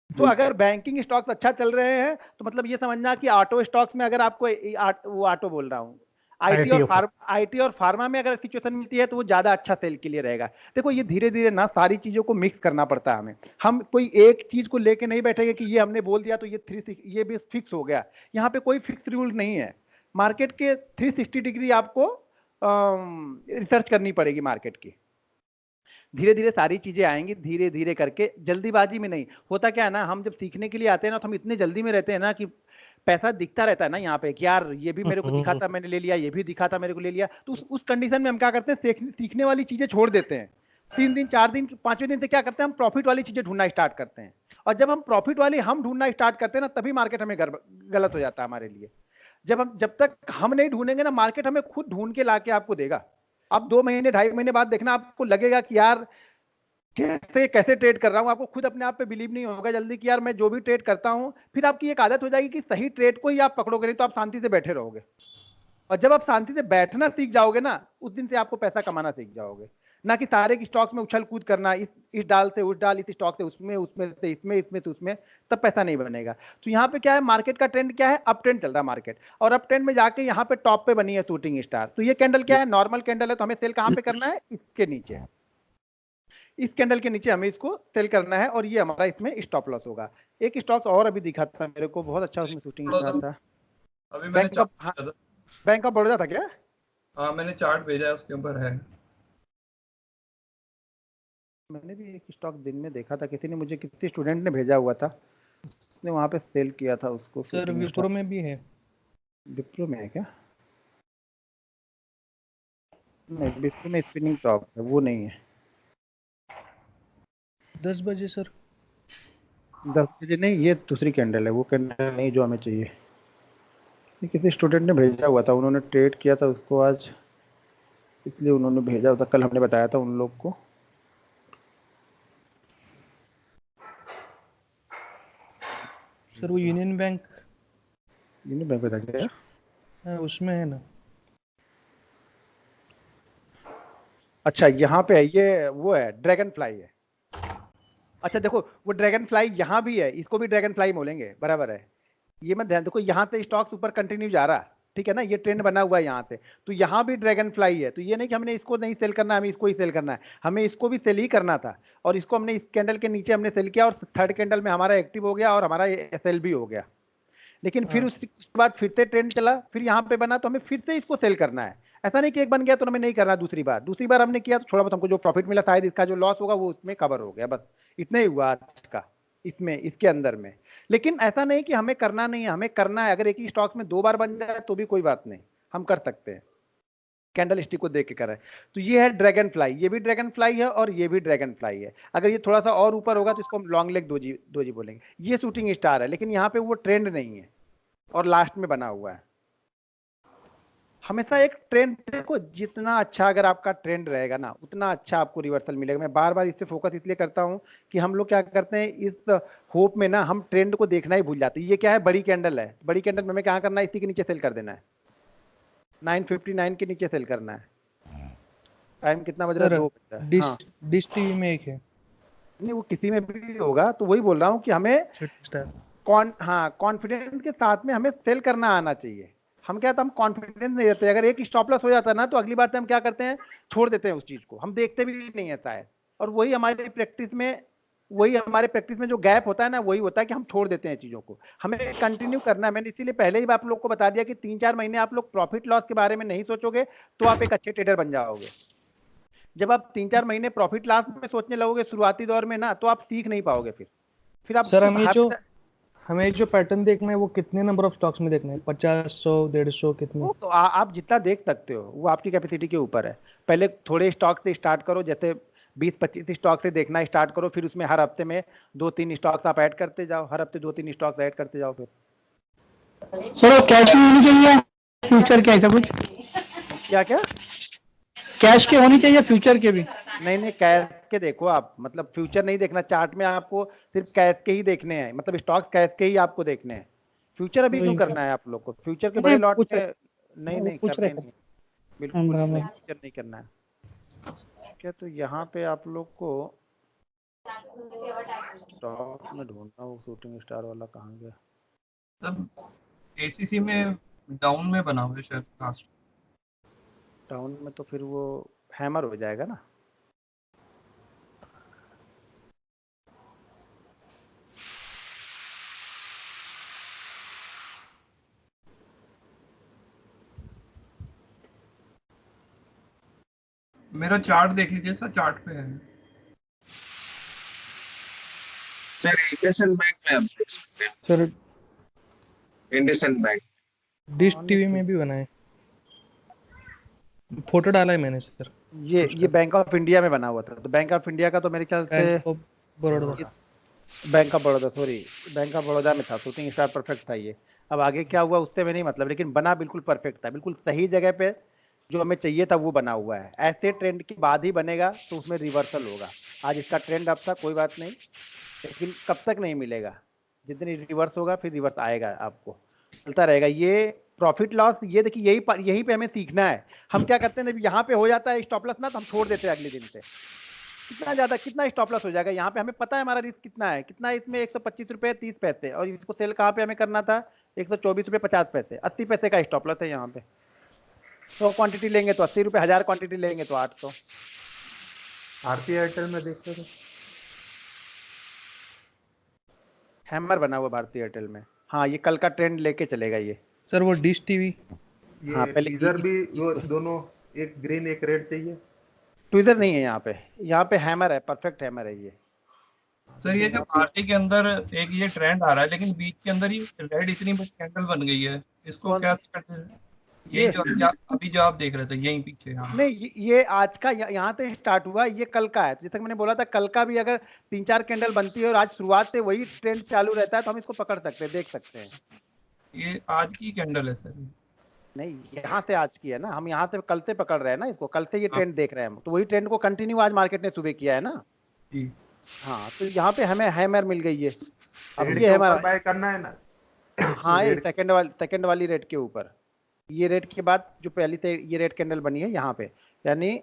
D: तो अगर बैंकिंग स्टॉक्स अच्छा चल रहे हैं तो मतलब ये समझना कि ऑटो स्टॉक्स में अगर आपको वो ऑटो बोल रहा हूँ, आईटी और फार्मा में अगर सिचुएशन मिलती है तो वो ज्यादा अच्छा सेल के लिए रहेगा। देखो ये धीरे धीरे ना सारी चीजों को मिक्स करना पड़ता है हमें, हम कोई एक चीज को लेके नहीं बैठेंगे कि ये हमने बोल दिया तो ये भी फिक्स हो गया। यहाँ पे कोई फिक्स रूल नहीं है, मार्केट के 360 डिग्री आपको रिसर्च करनी पड़ेगी मार्केट की। धीरे धीरे सारी चीजें आएंगी, धीरे धीरे करके, जल्दीबाजी में नहीं होता। क्या है ना, हम जब सीखने के लिए आते हैं ना तो हम इतने जल्दी में रहते हैं ना कि पैसा दिखता रहता है ना यहाँ पे कि यार ये भी मेरे को दिखा था मैंने ले लिया, ये भी दिखा था मेरे को ले लिया। तो उस कंडीशन में हम क्या करते हैं, सीखने वाली चीजें छोड़ देते हैं। 3 दिन 4 दिन 5वें दिन से क्या करते हैं, हम प्रॉफिट वाली चीजें ढूंढना स्टार्ट करते हैं। और जब हम प्रॉफिट वाली ढूंढना स्टार्ट करते हैं ना, तभी मार्केट हमें गलत हो जता है हमारे लिए। जब तक हम नहीं ढूंढेंगे ना, मार्केट हमें खुद ढूंढ के ला के आपको देगा। आप 2 महीने 2.5 महीने बाद देखना, आपको लगेगा कि यार कैसे कैसे ट्रेड कर रहा हूँ, आपको खुद अपने आप पे बिलीव नहीं होगा जल्दी कि यार मैं जो भी ट्रेड करता हूँ। फिर आपकी एक आदत हो जाएगी कि सही ट्रेड को ही आप पकड़ोगे, नहीं तो आप शांति से बैठे रहोगे। और जब आप शांति से बैठना सीख जाओगे ना, उस दिन से आपको पैसा कमाना सीख जाओगे, ना कि सारे की स्टॉक्स में उछल कूद करना, इस डाल से उस डाल, इस स्टॉक से उसमें, उसमें से इसमें, इसमें से उसमें, तब पैसा नहीं बनेगा। तो यहाँ पे क्या है, मार्केट का ट्रेंड क्या है, अप ट्रेंड चल रहा है मार्केट, और अप ट्रेंड में जाके यहाँ पे टॉप पे बनी है शूटिंग स्टार। तो ये कैंडल क्या है, नॉर्मल कैंडल है, तो हमें सेल कहाँ पे करना है, इसके नीचे, इस कैंडल के नीचे हमें इसको सेल करना है, और ये हमारा इसमें स्टॉप लॉस होगा। एक स्टॉक और अभी दिखा था मेरे को, बहुत अच्छा उसमें शूटिंग स्टार था,
F: अभी मैंने
D: बैंक ऑफ बड़ौदा था क्या?
F: हाँ मैंने चार्ट भेजा है, उसके ऊपर है।
D: मैंने भी एक स्टॉक दिन में देखा था, किसी ने मुझे, किसी स्टूडेंट ने भेजा हुआ था, उसने वहां पे सेल किया था उसको।
G: सर विप्रो में भी है।
D: विप्रो में है क्या? नहीं, विप्रो में स्पिनिंग टॉप है, वो नहीं है।
G: 10 बजे सर।
D: 10 बजे नहीं, ये दूसरी कैंडल है, वो कैंडल नहीं जो हमें चाहिए। ये किसी स्टूडेंट ने भेजा हुआ था, उन्होंने ट्रेड किया था उसको आज, इसलिए उन्होंने भेजा हुआ था, कल हमने बताया था उन लोग को।
G: सर वो यूनियन बैंक
D: बता क्या?
G: हाँ, उसमें है ना।
D: अच्छा यहाँ पे है, ये वो है, ड्रैगन फ्लाई है। अच्छा देखो, वो ड्रैगन फ्लाई यहाँ भी है, इसको भी ड्रैगन फ्लाई बोलेंगे, बराबर है। ये मत ध्यान, देखो यहाँ से स्टॉक्स ऊपर कंटिन्यू जा रहा, ठीक है ना, ये ट्रेंड बना हुआ है यहाँ से, तो यहाँ भी ड्रैगन फ्लाई है। तो ये नहीं कि हमने इसको नहीं सेल करना, हमें इसको ही सेल करना है, हमें इसको भी सेल ही करना था, और इसको हमने इस कैंडल के नीचे हमने सेल किया, और थर्ड कैंडल में हमारा एक्टिव हो गया और हमारा एसएल भी हो गया। लेकिन फिर उसके बाद फिर से ट्रेंड चला, फिर यहाँ पे बना, तो हमें फिर से इसको सेल करना है। ऐसा नहीं कि एक बन गया तो हमें नहीं करना, दूसरी बार हमने किया तो थोड़ा बहुत हमको जो प्रॉफिट मिला, शायद इसका जो लॉस होगा वो उसमें कवर हो गया, बस इतना ही हुआ आज का इसमें, इसके अंदर में। लेकिन ऐसा नहीं कि हमें करना नहीं है, हमें करना है। अगर एक ही स्टॉक में 2 बार बन जाए तो भी कोई बात नहीं, हम कर सकते हैं, कैंडल स्टिक को देख के करें। तो ये है ड्रैगन फ्लाई, ये भी ड्रैगन फ्लाई है और ये भी ड्रैगन फ्लाई है। अगर ये थोड़ा सा और ऊपर होगा तो इसको हम लॉन्ग लेग दोजी बोलेंगे। ये शूटिंग स्टार है, लेकिन यहाँ पे वो ट्रेंड नहीं है और लास्ट में बना हुआ है। हमेशा एक ट्रेंड देखो, जितना अच्छा अगर आपका ट्रेंड रहेगा ना, उतना अच्छा आपको रिवर्सल मिलेगा। मैं बार बार इससे फोकस इसलिए करता हूं कि हम लोग क्या करते हैं, इस होप में ना हम ट्रेंड को देखना ही भूल जाते हैं। ये क्या है, बड़ी कैंडल है, बड़ी कैंडल में हमें क्या करना है, इसी के नीचे सेल कर देना है, 959 के नीचे सेल करना है। टाइम कितना बज रहा है, 2 बज रहा है। हाँ,
G: डिश टीवी में एक है,
D: नहीं वो किसी में भी होगा, तो वही बोल रहा हूँ कि हमें कॉन्फिडेंस के साथ में हमें सेल करना आना चाहिए। हम क्या, हम कॉन्फिडेंस नहीं रहते, अगर एक स्टॉप लॉस हो जाता है ना, तो अगली बार से हम क्या करते हैं, छोड़ देते हैं उस चीज को, हम देखते भी नहीं है शायद। और वही हमारे प्रैक्टिस में जो गैप होता है ना, वही होता है कि हम छोड़ देते हैं चीजों को। हमें कंटिन्यू करना है। मैंने इसीलिए पहले ही आप लोग को बता दिया कि 3-4 महीने आप लोग प्रॉफिट लॉस के बारे में नहीं सोचोगे तो आप एक अच्छे ट्रेडर बन जाओगे। जब आप 3-4 महीने प्रॉफिट लॉस में सोचने लगोगे शुरुआती दौर में ना, तो आप सीख नहीं पाओगे। फिर आप
G: सर हमें जो पैटर्न देखना है वो कितने नंबर ऑफ स्टॉक्स में देखना है, 50, 100, 150 कितने?
D: तो आप जितना देख सकते हो वो आपकी कैपेसिटी के ऊपर है। पहले थोड़े स्टॉक से स्टार्ट करो, जैसे 20-25 स्टॉक से देखना स्टार्ट करो, फिर उसमें हर हफ्ते में 2-3 स्टॉक्स आप ऐड करते जाओ, हर हफ्ते 2-3 स्टॉक्स ऐड करते जाओ। फिर
B: सर कैश में होनी चाहिए फ्यूचर के, ऐसा कुछ?
D: क्या
B: कैश के होनी चाहिए, फ्यूचर के भी?
D: नहीं, कैश के देखो आप, मतलब फ्यूचर नहीं देखना। चार्ट में आपको सिर्फ कैश के ही देखने हैं, मतलब स्टॉक कैश के ही आपको देखने हैं। फ्यूचर अभी क्यों करना है आप लोग को? फ्यूचर के बड़े लॉट पे नहीं करने नहीं, बिल्कुल नहीं, फ्यूचर नहीं करना है। ठीक है, तो यहाँ पे आप लोग को स्टॉक में ढूंढना, वो शूटिंग स्टार वाला कहाँ गया?
F: तब एसीसी में डाउन में बना हुआ है शायद, लास्ट
D: डाउन में तो फिर वो हैमर हो जाएगा ना।
F: मेरा चार्ट देख लीजिए सर, चार्ट पे है
H: सर। इंडसइंड बैंक में आप देख सकते हैं,
G: sir
H: IndusInd bank
G: dish TV में भी बना है, फोटो डाला है मैंने सर।
D: ये बैंक ऑफ इंडिया में बना हुआ था, तो बैंक ऑफ इंडिया का तो मेरे ख्याल से बैंक ऑफ बड़ौदा में था, शूटिंग स्टार परफेक्ट था ये। अब आगे क्या हुआ उससे में नहीं मतलब, लेकिन बना बिल्कुल परफेक्ट था, बिल्कुल सही जगह पे जो हमें चाहिए था वो बना हुआ है। ऐसे ट्रेंड के बाद ही बनेगा तो उसमें रिवर्सल होगा। आज इसका ट्रेंड अप था, कोई बात नहीं, लेकिन कब तक नहीं मिलेगा, जिस दिन रिवर्स होगा फिर रिवर्स आएगा, आपको चलता रहेगा। ये प्रॉफिट लॉस, ये देखिए यही पे हमें सीखना है। हम क्या करते हैं, यहाँ पे हो जाता है स्टॉप लॉस ना, तो हम छोड़ देते हैं अगले दिन पे। कितना स्टॉप लॉस हो जाएगा, यहाँ पे हमें पता है हमारा रिस्क कितना है, कितना है इसमें 125 रुपये 30 पैसे, और इसको सेल कहाँ पे हमें करना था, 124 रुपये 50 पैसे, 80 पैसे का स्टॉप लॉस है यहाँ पे। 100 क्वांटिटी लेंगे तो 80 रुपये, 1000 क्वांटिटी लेंगे तो 800।
A: भारतीय एयरटेल में देखते थे,
D: हैमर बना हुआ भारतीय एयरटेल में। हाँ, ये कल का ट्रेंड लेके चलेगा ये।
G: सर वो डिश टीवी,
A: ये
D: हाँ, पहले
A: टीजर भी वो दोनों, एक ग्रीन एक रेड चाहिए।
D: ट्विजर नहीं है यहाँ पे हैमर है, परफेक्ट हैमर है ये।
F: सर ये जो भारतीय के अंदर एक ये ट्रेंड आ रहा है, लेकिन बीच के अंदर ही रेड इतनी बड़ी कैंडल बन गई है, इसको क्या करते हैं? ये अभी जो आप देख रहे थे यहीं पीछे, यहाँ
D: नहीं, ये आज का यहाँ से स्टार्ट हुआ, ये कल का है। जैसे मैंने बोला था, कल का भी अगर 3-4 कैंडल बनती है और आज शुरुआत से वही ट्रेंड चालू रहता है तो हम इसको पकड़ सकते हैं, देख सकते हैं।
F: ये आज की कैंडल है सर।
D: नहीं, यहाँ से आज की है ना, हम यहाँ से कल से पकड़ रहे हैं ना इसको, कल से ये ट्रेंड देख रहे हैं हम, तो वही ट्रेंड को कंटिन्यू आज मार्केट ने सुबह किया है ना
F: जी।
D: हाँ, तो यहाँ पे हमें हैमर मिल गई है। अब
A: रेड
D: ये
A: के
D: हमारा
A: ऊपर बाय करना है ना।
D: हाँ, ये सेकंड वाली रेड के ऊपर, ये रेड के बाद जो पहली से ये रेड कैंडल बनी है यहाँ पे, यानी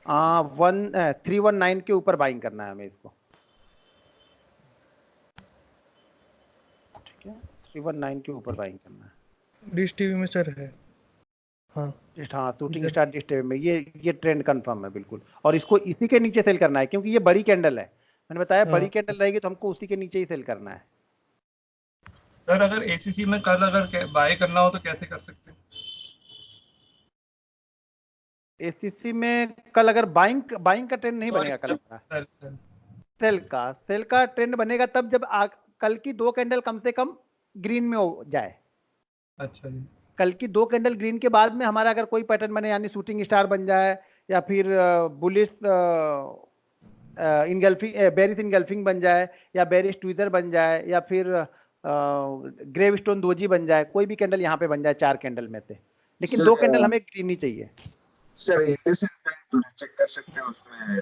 D: 319 के ऊपर बाइंग करना है हमें इसको, ठीक है, 319 के ऊपर बाइंग करना है।
G: डिश टीवी में सर है। हाँ
D: हाँ, शूटिंग स्टार डिस्टे में ये ट्रेंड कंफर्म है बिल्कुल, और इसको इसी के नीचे सेल करना है, क्योंकि ये बड़ी कैंडल है, मैंने बताया बड़ी कैंडल रहेगी तो हमको उसी के नीचे ही सेल करना है।
F: सर अगर एसीसी में कल अगर बाय करना हो तो कैसे कर सकते हैं?
D: एसीसी में कल अगर बाइंग का ट्रेंड नहीं बनेगा कल हमारा, सेल का ट्रेंड बनेगा तब जब कल की 2 कैंडल कम से कम ग्रीन में हो जाए।
F: अच्छा जी।
D: कल की 2 कैंडल ग्रीन के बाद में हमारा अगर कोई पैटर्न बने, यानी शूटिंग स्टार बन जाए, या फिर बुलिश इनगल्फिंग, बेरिश इनगल्फिंग बन जाए, या बेरिश ट्विजर बन जाए, या फिर ग्रेव स्टोन दोजी बन जाए, कोई भी कैंडल यहाँ पे बन जाए 4 कैंडल में से, लेकिन 2 कैंडल हमें ग्रीन ही चाहिए।
H: सर इंडिसेंट चेक कर सकते हैं, उसमें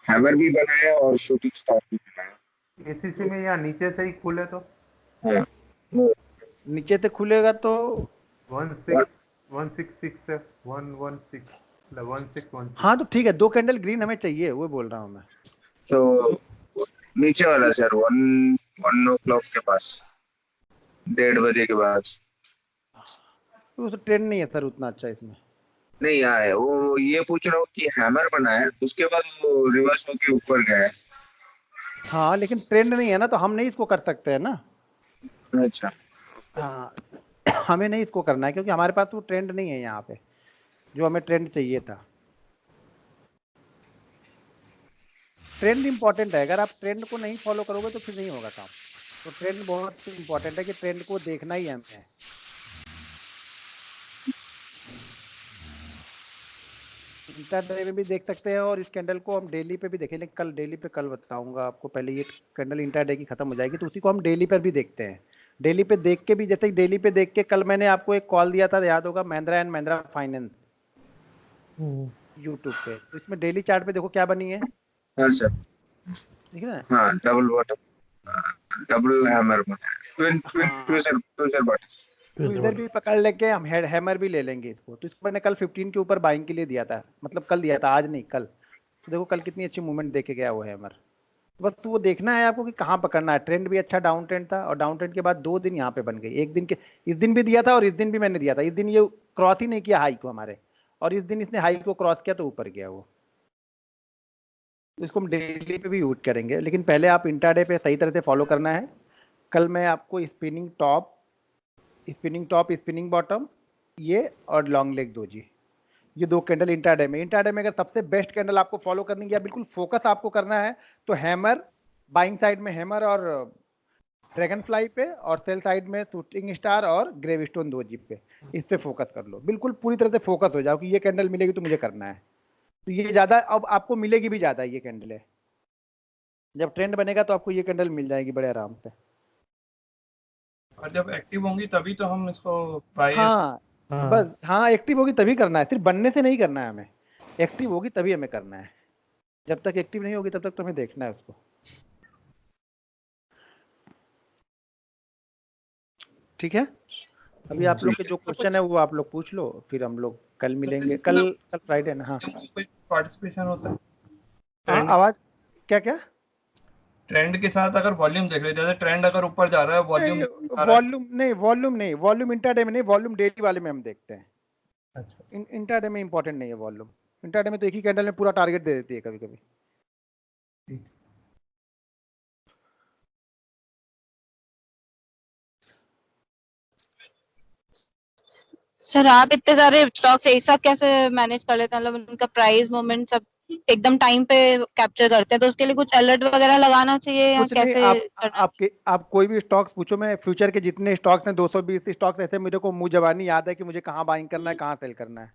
H: हैमर भी बना है और शूटिंग स्टार भी बना है।
A: एसीसी में यहाँ नीचे से ही खुले तो
H: हाँ,
D: नीचे से खुलेगा तो
A: 166 से 116 1616।
D: हाँ, तो ठीक है, 2 कैंडल ग्रीन हमें चाहिए, वो बोल रहा हूँ मैं।
H: तो नीचे वाला सर 1 o'clock के पास, 1:30 बजे के बाद।
D: तो ट्रेंड नहीं है सर उतना अच्छा इसमें।
H: नहीं आया वो, ये पूछ रहा हूँ कि हैमर बना है उसके बाद वो रिवर्स होके ऊपर गया है।
D: हाँ, लेकिन ट्रेंड नहीं है ना, तो हम नहीं इसको कर सकते हैं ना।
H: अच्छा,
D: हाँ, हमें नहीं इसको करना है, क्योंकि हमारे पास वो ट्रेंड नहीं है यहाँ पे जो हमें ट्रेंड चाहिए था। ट्रेंड इंपॉर्टेंट है, अगर आप ट्रेंड को नहीं फॉलो करोगे तो फिर नहीं होगा काम। तो ट्रेंड बहुत इंपॉर्टेंट है कि ट्रेंड को देखना ही हमें है। इंट्राडे में भी देख सकते हैं, और इस कैंडल को हम डेली पे भी देखें, लेकिन कल डेली पे कल बताऊंगा आपको। पहले ये कैंडल इंट्राडे की खत्म हो जाएगी तो उसी को हम डेली पर भी देखते हैं। डेली पे देख के भी, जैसे डेली पे देख के, कल मैंने आपको एक कॉल दिया था, याद होगा, Mahindra and Mahindra finance YouTube पे, तो इसमें डेली चार्ट पे देखो क्या बनी है।
H: हाँ सर,
D: ठीक है ना।
H: हाँ, डबल बॉटम, डबल हैमर बना है, ट्विजर बॉटम।
D: तो इधर भी पकड़ लेके हम हैमर भी ले लेंगे इसको। तो इसको मैंने कल 15 के ऊपर बाइंग के लिए दिया था, मतलब कल दिया था, आज नहीं कल। तो देखो कल कितनी अच्छी मूवमेंट देके गया वो हैमर। तो बस वो देखना है आपको कि कहाँ पकड़ना है। ट्रेंड भी अच्छा डाउन ट्रेंड था, और डाउन ट्रेंड के बाद 2 दिन यहाँ पे बन गई। एक दिन के, इस दिन भी दिया था और इस दिन भी मैंने दिया था। इस दिन ये क्रॉस ही नहीं किया हाई को हमारे, और इस दिन इसने हाई को क्रॉस किया तो ऊपर गया वो। तो इसको हम डेली पे भी यूज करेंगे, लेकिन पहले आप इंट्राडे पे सही तरह से फॉलो करना है। कल मैं आपको स्पिनिंग टॉप, स्पिनिंग बॉटम, ये और लॉन्ग लेग दोजी, ये 2 कैंडल इंट्राडे में अगर सबसे बेस्ट कैंडल आपको फॉलो करनी है, बिल्कुल फोकस आपको करना है, तो हैमर, बाइंग साइड में हैमर और ड्रैगन फ्लाई पे, और सेल साइड में शूटिंग स्टार और ग्रेवस्टोन दोजी पे, इस पे फोकस कर लो। बिल्कुल पूरी तरह से फोकस हो जाओ कि ये कैंडल मिलेगी तो मुझे करना है। तो ये ज़्यादा अब आपको मिलेगी भी ज़्यादा, ये कैंडल है। जब ट्रेंड बनेगा तो आपको ये कैंडल मिल जाएगी बड़े आराम से।
F: और जब एक्टिव होंगी तभी तो हम इसको बाय।
D: हाँ,
E: हाँ
D: बस हाँ, एक्टिव होगी तभी करना है, सिर्फ बनने से नहीं करना है हमें, एक्टिव होगी तभी हमें करना है। जब तक एक्टिव नहीं होगी तब तक तो हमें देखना है उसको। ठीक है, अभी आप लोग के जो क्वेश्चन है वो आप लोग पूछ लो, फिर हम लोग कल मिलेंगे। कल फ्राइडे ना? हाँ
F: पार्टिसिपेशन होता है
D: हाँ, आवाज क्या क्या?
F: ट्रेंड के साथ अगर वॉल्यूम देख रहे हैं, जैसे ट्रेंड अगर ऊपर जा रहा है वॉल्यूम
D: वॉल्यूम नहीं, वॉल्यूम इंट्राडे में नहीं, वॉल्यूम डेली वाले में हम देखते हैं।
F: अच्छा
D: इंट्राडे में इंपॉर्टेंट नहीं है वॉल्यूम, इंट्राडे में तो एक ही कैंडल में पूरा टारगेट दे देती है कभी कभी।
C: सर आप इतने सारे स्टॉक्स एक साथ कैसे मैनेज कर लेते हैं, मतलब उनका प्राइस मूवमेंट सब एकदम टाइम पे कैप्चर करते हैं, तो उसके लिए कुछ अलर्ट वगैरह लगाना चाहिए या
D: कुछ नहीं,
C: कैसे करना?
D: आप कोई भी स्टॉक्स पूछो, मैं फ्यूचर के जितने स्टॉक्स हैं 220 स्टॉक्स ऐसे मेरे को मुंह जबानी याद है कि मुझे कहाँ बाइंग करना है, कहाँ सेल करना है।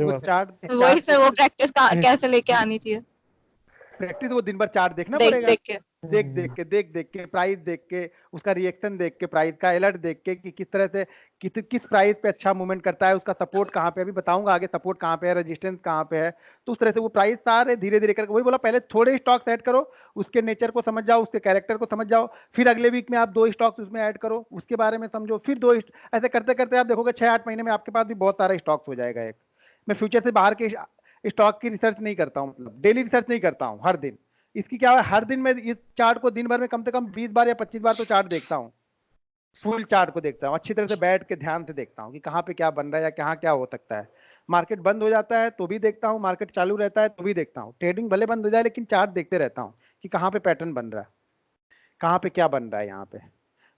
D: वो चार्ट
C: वही सर, वो प्रैक्टिस कैसे लेके आनी चाहिए?
D: प्रैक्टिस, वो दिन भर चार्ट देखना
C: देख
D: पड़ेगा,
C: देख के।
D: देख के प्राइस देख के, उसका रिएक्शन देख के, प्राइस का अलर्ट देख के कि किस तरह से किस प्राइस पे अच्छा मूवमेंट करता है, उसका सपोर्ट कहाँ पे, अभी बताऊंगा आगे सपोर्ट कहाँ पे है, रेजिस्टेंस कहाँ पे है। तो उस तरह से वो प्राइस सारे धीरे धीरे करके, वही बोला पहले थोड़े स्टॉक सेट करो, उसके नेचर को समझ जाओ, उसके कैरेक्टर को समझ जाओ, फिर अगले वीक में आप 2 स्टॉक्स उसमें ऐड करो, उसके बारे में समझो, फिर 2 ऐसे करते करते आप देखोगे 6-8 महीने में आपके पास भी बहुत सारे स्टॉक्स हो जाएगा। एक मैं फ्यूचर से बाहर के स्टॉक की रिसर्च नहीं करता हूँ, मतलब डेली रिसर्च नहीं करता हूँ हर दिन। इसकी क्या है, हर दिन मैं इस चार्ट को दिन भर में कम से कम 20 बार या 25 बार तो चार्ट देखता हूँ, फुल चार्ट को देखता हूँ, अच्छी तरह से बैठ के ध्यान से देखता हूँ कि कहाँ पे क्या बन रहा है या कहाँ क्या हो सकता है। मार्केट बंद हो जाता है तो भी देखता हूँ, मार्केट चालू रहता है तो भी देखता हूँ, ट्रेडिंग भले बंद हो जाए लेकिन चार्ट देखते रहता हूँ कि कहाँ पे पैटर्न बन रहा है, कहाँ पे क्या बन रहा है यहाँ पे।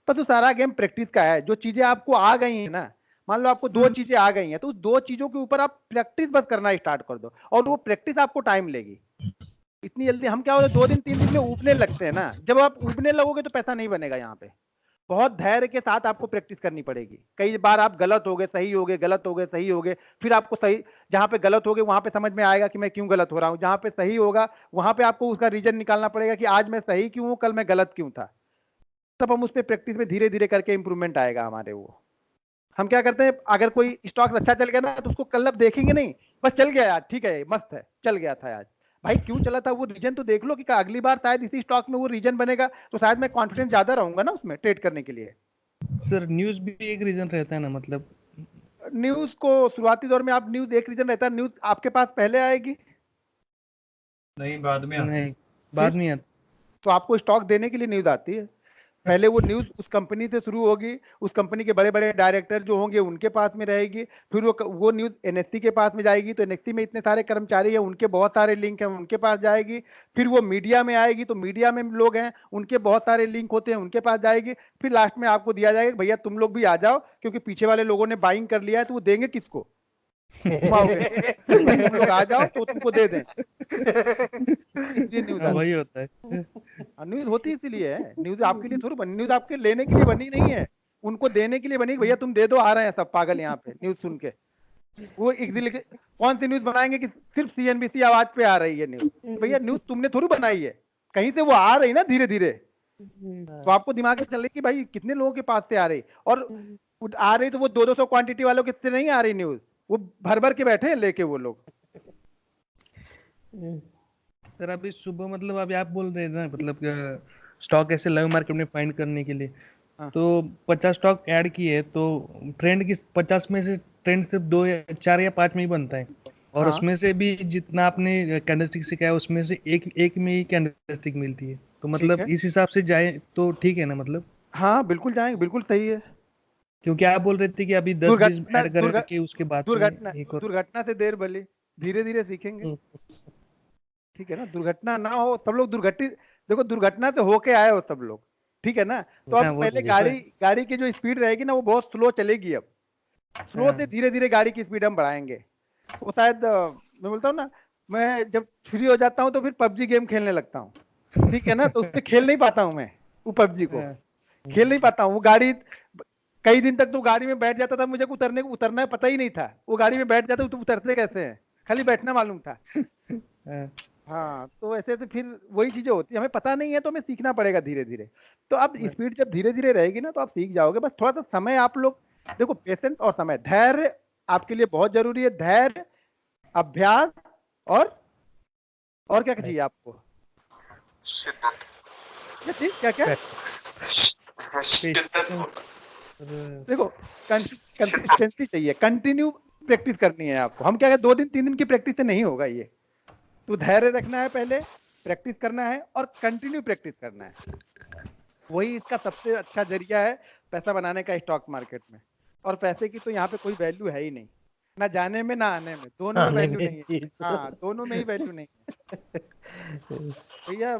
D: बस वो सारा गेम प्रैक्टिस का है। जो चीजें आपको आ गई है ना, मान लो आपको 2 चीजें आ गई हैं, तो उस 2 चीजों के ऊपर आप प्रैक्टिस बस करना स्टार्ट कर दो, और वो प्रैक्टिस आपको टाइम लेगी। इतनी जल्दी हम क्या होता है 2 दिन 3 दिन में उबने लगते हैं ना, जब आप उबने लगोगे तो पैसा नहीं बनेगा यहाँ पे। बहुत धैर्य के साथ आपको प्रैक्टिस करनी पड़ेगी। कई बार आप गलत हो गए, सही हो गए, गलत हो गए, सही हो गए, फिर आपको सही, जहां पे गलत हो गए वहां पे समझ में आएगा कि मैं क्यों गलत हो रहा हूं, जहां पे सही होगा वहां पे आपको उसका रीजन निकालना पड़ेगा कि आज मैं सही क्यों हूं, कल मैं गलत क्यों था। तब हम उस पर प्रैक्टिस में धीरे धीरे करके इंप्रूवमेंट आएगा हमारे। वो हम क्या करते हैं, अगर कोई स्टॉक अच्छा चल गया ना तो उसको कल अब देखेंगे नहीं, बस चल गया आज, ठीक है मस्त है, चल गया था आज, भाई क्यों चला था वो रीजन तो देख लो कि अगली बार शायद इसी स्टॉक में वो रीजन बनेगा, तो शायद मैं कॉन्फिडेंस ज्यादा रहूंगा ना उसमें ट्रेड करने के लिए।
G: सर न्यूज़ भी एक रीजन रहता है ना, मतलब
D: न्यूज को शुरुआती दौर में आप, न्यूज एक रीजन रहता है, न्यूज आपके पास पहले आएगी,
F: नहीं बाद में आती है।
G: नहीं बाद में आता।
D: तो आपको स्टॉक देने के लिए न्यूज आती है। पहले वो न्यूज उस कंपनी से शुरू होगी, उस कंपनी के बड़े बड़े डायरेक्टर जो होंगे उनके पास में रहेगी, फिर वो न्यूज एनएससी के पास में जाएगी, तो एनएससी में इतने सारे कर्मचारी हैं, उनके बहुत सारे लिंक हैं, उनके पास जाएगी, फिर वो मीडिया में आएगी, तो मीडिया में लोग हैं, उनके बहुत सारे लिंक होते हैं, उनके पास जाएगी, फिर लास्ट में आपको दिया जाएगा भैया तुम लोग भी आ जाओ, क्योंकि पीछे वाले लोगों ने बाइंग कर लिया है, तो वो देंगे किसको, तुम आओगे, तुम लोग आ जाओ तो तुमको दे दें। ये न्यूज
G: वही होता है।
D: न्यूज होती इसीलिए है, न्यूज आपके लिए थोड़ी बनी, न्यूज आपके लेने के लिए बनी नहीं है, उनको देने के लिए बनी, भैया तुम दे दो, आ रहे हैं सब पागल यहाँ पे न्यूज सुन के। वो इजीली कौन सी न्यूज बनाएंगे कि सिर्फ सीएनबीसी आवाज पे आ रही है न्यूज, भैया न्यूज तुमने थोड़ी बनाई है, कहीं से वो आ रही ना धीरे धीरे, तो आपको दिमाग में चल रही कि भाई कितने लोगों के पास से आ रही, और आ रही तो वो 200 क्वांटिटी वालों के से नहीं आ रही न्यूज, वो भर भर के बैठे हैं लेके वो लोग।
G: सर अभी सुबह मतलब अभी आप बोल रहे थे ना, मतलब स्टॉक ऐसे लाइव मार्केट में फाइंड करने के लिए,
D: हाँ।
G: तो 50 स्टॉक ऐड किए, तो ट्रेंड की 50 में से ट्रेंड सिर्फ 2 या 4 या 5 में ही बनता है, और
D: हाँ।
G: उसमें से भी जितना आपने कैंडलस्टिक सिखाया उसमें से एक में ही कैंडलस्टिक मिलती है, तो मतलब
D: है।
G: इस हिसाब से जाए तो ठीक है ना, मतलब
D: हाँ बिल्कुल जाएंगे, बिल्कुल सही है।
G: क्योंकि आप बोल रहे थे कि अभी 10-20 ऐड करके उसके बाद
D: दुर्घटना
G: में एक और।
D: दुर्घटना से देर भली, धीरे धीरे सीखेंगे, ठीक है ना, दुर्घटना ना हो, सब लोग दुर्घटित, देखो दुर्घटना से होके आए हो सब लोग, ठीक है ना, तो
G: हाँ,
D: अब
G: वो
D: पहले
G: चीज़ है।
D: गाड़ी की जो स्पीड रहेगी ना वो बहुत स्लो चलेगी, अब स्लो से धीरे धीरे गाड़ी की स्पीड हम बढ़ाएंगे। वो शायद मैं बोलता हूँ ना, मैं जब फ्री हो जाता हूँ तो फिर पबजी गेम खेलने लगता हूँ, ठीक है ना, तो उससे खेल नहीं पाता हूँ मैं, वो पबजी को खेल नहीं पाता हूँ। वो गाड़ी कई दिन तक तो गाड़ी में बैठ जाता था, मुझे उतरना है पता ही नहीं था, वो गाड़ी में बैठ जाता तो उतरते कैसे हैं, खाली बैठना मालूम था। हाँ, तो ऐसे तो फिर वही चीजें होती है, हमें पता नहीं है तो हमें सीखना पड़ेगा धीरे धीरे। तो अब स्पीड जब धीरे धीरे रहेगी ना तो आप सीख जाओगे, बस थोड़ा सा समय आप लोग देखो, पेशेंस और समय, धैर्य आपके लिए बहुत जरूरी है। धैर्य, अभ्यास और क्या चाहिए आपको?
H: शिद्दत।
D: क्या चीज, क्या क्या?
H: शिद्दत।
D: देखो, कंसिस्टेंसी चाहिए, कंटिन्यू प्रैक्टिस करनी है आपको। हम क्या, 2 दिन 3 दिन की प्रैक्टिस से नहीं होगा ये। तो धैर्य रखना है, पहले प्रैक्टिस करना है और कंटिन्यू प्रैक्टिस करना है। वही इसका सबसे अच्छा जरिया है पैसा बनाने का स्टॉक मार्केट में। और पैसे की तो यहाँ पे कोई वैल्यू है ही नहीं, ना जाने में ना आने में, दोनों में
E: आने
D: वैल्यू
E: में
D: नहीं है।
E: चीज।
D: हाँ, दोनों में ही वैल्यू नहीं है भैया।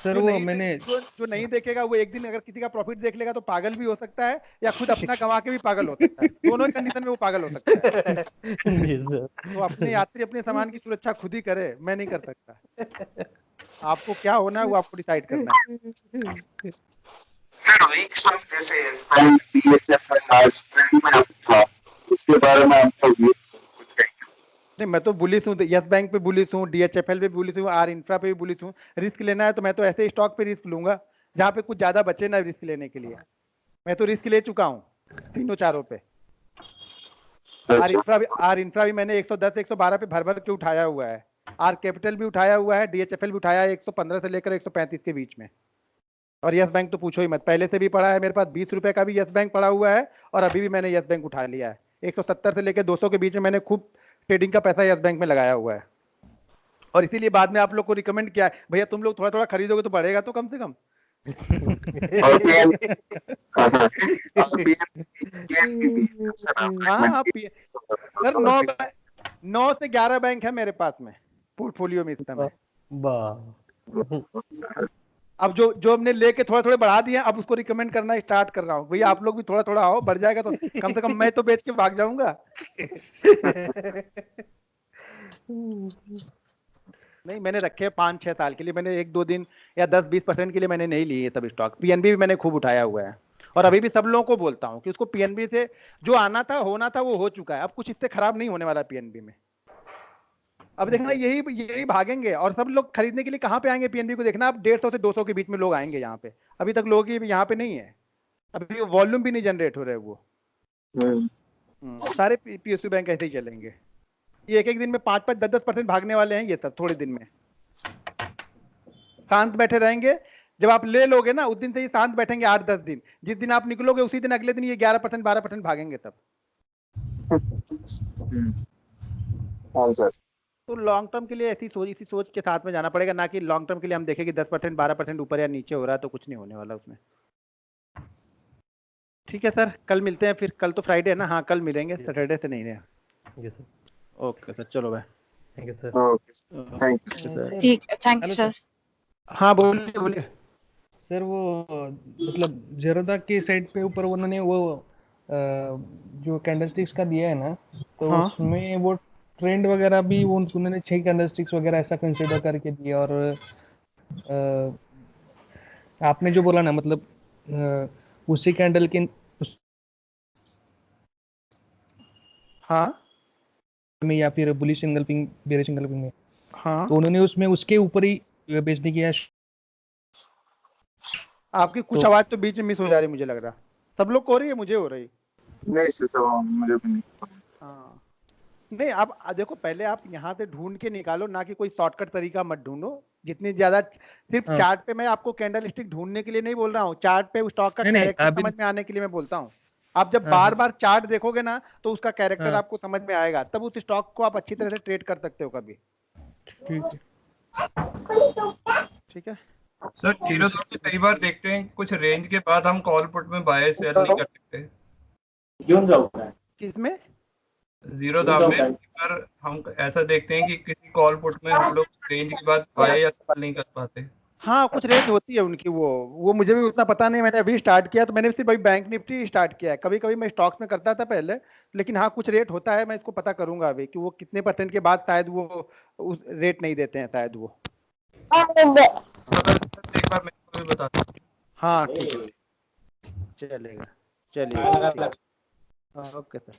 G: सर
D: जो
G: वो
D: नहीं
G: मैंने
D: जो नहीं देखेगा वो एक दिन अगर किसी का प्रॉफिट देख लेगा तो पागल भी हो सकता है, या खुद अपना कमा के भी पागल हो सकता है। दोनों कंडीशन में वो पागल हो सकता है।
E: जी सर।
D: तो अपने यात्री अपने सामान की सुरक्षा खुद ही करे, मैं नहीं कर सकता। आपको क्या होना है वो आपको डिसाइड करना है।
H: सर वीक स्टॉक जैसे बैंक, BHFL आज ट्रेंड में था, उसके बारे में आपका व्यू कुछ कहेंगे?
D: नहीं, मैं तो बुलिश हूँ, यस बैंक पे बुलिश हूँ, DHFL पे बुलिश हूँ, आर इंफ्रा पे भी बुलिश हूँ। रिस्क लेना है तो मैं तो ऐसे स्टॉक पे रिस्क लूंगा जहाँ पे कुछ ज्यादा बचे ना रिस्क लेने के लिए। मैं तो रिस्क ले चुका हूँ तीनों चारों पे। आर इंफ्रा भी मैंने 110 112 पे भर भर के उठाया हुआ है। आर कैपिटल भी उठाया हुआ है, DHFL भी उठाया है 115 से लेकर 135 के बीच में। और यस बैंक तो पूछो ही मत, पहले से भी पड़ा है मेरे पास। 20 रुपए का भी यस बैंक पड़ा हुआ है और अभी भी मैंने यस बैंक उठा लिया है। 170 से लेकर 200 के बीच में मैंने खूब ट्रेडिंग का पैसा यस बैंक में लगाया हुआ है। और इसीलिए बाद में आप लोग को रिकमेंड किया है, भैया तुम लोग थोड़ा थोड़ा खरीदोगे तो बढ़ेगा तो कम से कम। हाँ, आप सर 9 से 11 बैंक है मेरे पास में पोर्टफोलियो में इस समय।
E: वाह।
D: अब जो हमने लेके थोड़ा थोड़े बढ़ा दिए, अब उसको रिकमेंड करना स्टार्ट कर रहा हूँ। भैया आप लोग भी थोड़ा थोड़ा आओ, बढ़ जाएगा तो कम से कम मैं तो बेच के भाग जाऊंगा। नहीं, मैंने रखे 5-6 साल के लिए, मैंने 1-2 दिन या 10-20% के लिए मैंने नहीं लिए सब स्टॉक। पीएनबी भी मैंने खूब उठाया हुआ है और अभी भी सब लोगों को बोलता हूँ कि उसको पीएनबी से जो आना था होना था वो हो चुका है। अब कुछ इससे खराब नहीं होने वाला पीएनबी में। अब देखना यही भागेंगे और सब लोग खरीदने के लिए कहाँ पे आएंगे पीएनबी को। देखना अब 150 से 200 के बीच में लोग आएंगे यहाँ पे। अभी तक लोग यहाँ पे नहीं है, अभी वॉल्यूम भी नहीं जनरेट हो रहे वो। सारे पीएसयू बैंक ऐसे ही चलेंगे। ये एक दिन में 5-5 10-10% भागने वाले हैं ये सब थोड़े दिन में। शांत बैठे रहेंगे, जब आप ले लोगे ना उस दिन से ही शांत बैठेंगे 8-10 दिन। जिस दिन आप निकलोगे उसी दिन अगले दिन ये 11% 12% भागेंगे तब।
H: हाँ सर।
D: तो लॉन्ग टर्म के लिए इसी सोच के साथ में जाना पड़ेगा, ना कि लॉन्ग टर्म के लिए हम देखें कि 10% 12% ऊपर या नीचे हो रहा है तो कुछ नहीं होने वाला उसमें। ठीक है सर, कल मिलते हैं फिर। कल तो फ्राइडे है ना? हाँ, कल मिलेंगे, सैटरडे से नहीं रहे।
E: Yes sir.
D: ओके सर, चलो भाई।
E: Thank you sir.
H: Okay, thank you.
C: ठीक है, थैंक यू सर।
D: हाँ, बोलिए।
G: सर वो मतलब जेरोदा के साइड पे ऊपर उन्होंने वो जो कैंडलस्टिक्स का दिया है ना, तो
D: हाँ।
G: उसमें वो ट्रेंड वगैरह भी वो उन्होंने 6 कैंडलस्टिक्स वगैरह ऐसा कंसीडर करके दिया। और आपने जो बोला ना, मतलब उसी कैंडल के
D: हाँ
G: में या फिर बुलिश एंगल्फिंग बेरिश एंगल्फिंग में,
D: हाँ,
G: तो उन्होंने उसमें उसके ऊपर ही बेचने किया।
D: आपकी कुछ आवाज तो बीच में मिस हो जा रही मुझे लग रहा। सब लोग को हो रही है, मुझे हो रही?
H: नहीं सर, मुझे भी नहीं।
D: हाँ, नहीं, आप देखो, पहले आप यहाँ से ढूंढ के निकालो, ना कि कोई शॉर्टकट तरीका मत ढूंढो। जितनी ज्यादा सिर्फ चार्ट पे, मैं आपको कैंडल स्टिक ढूंढने के लिए नहीं बोल रहा हूँ, चार्ट पे उस स्टॉक का
G: नहीं,
D: कैरेक्टर
G: अभी
D: समझ में आने के लिए मैं बोलता हूँ। आप जब बार बार चार्ट देखोगे ना तो उसका कैरेक्टर आपको समझ में आएगा, तब उस स्टॉक को आप अच्छी तरह से ट्रेड कर सकते हो कभी। ठीक है
F: सर, जीरो दाम में कई बार देखते हैं कुछ रेंज के बाद हम कॉल पुट में बाय सेल नहीं कर सकते।
D: किसमें?
F: जीरो दाम में कई बार हम ऐसा देखते हैं कि किसी कॉल पुट में हम लोग रेंज के बाद बाय या सेल नहीं कर पाते।
D: हाँ, कुछ रेंज होती है उनकी, वो मुझे भी उतना पता नहीं। मैंने अभी स्टार्ट किया तो मैंने सिर्फ अभी बैंक निफ्टी स्टार्ट किया है। कभी कभी मैं स्टॉक्स में करता था पहले, लेकिन हाँ, कुछ रेट होता है। मैं इसको पता करूंगा अभी कि वो कितने % के बाद शायद वो उस रेट नहीं देते हैं शायद वो।
F: एक बार मेरे को भी बता दो।
D: हाँ, ठीक है, चलेगा, चलिए, ओके सर।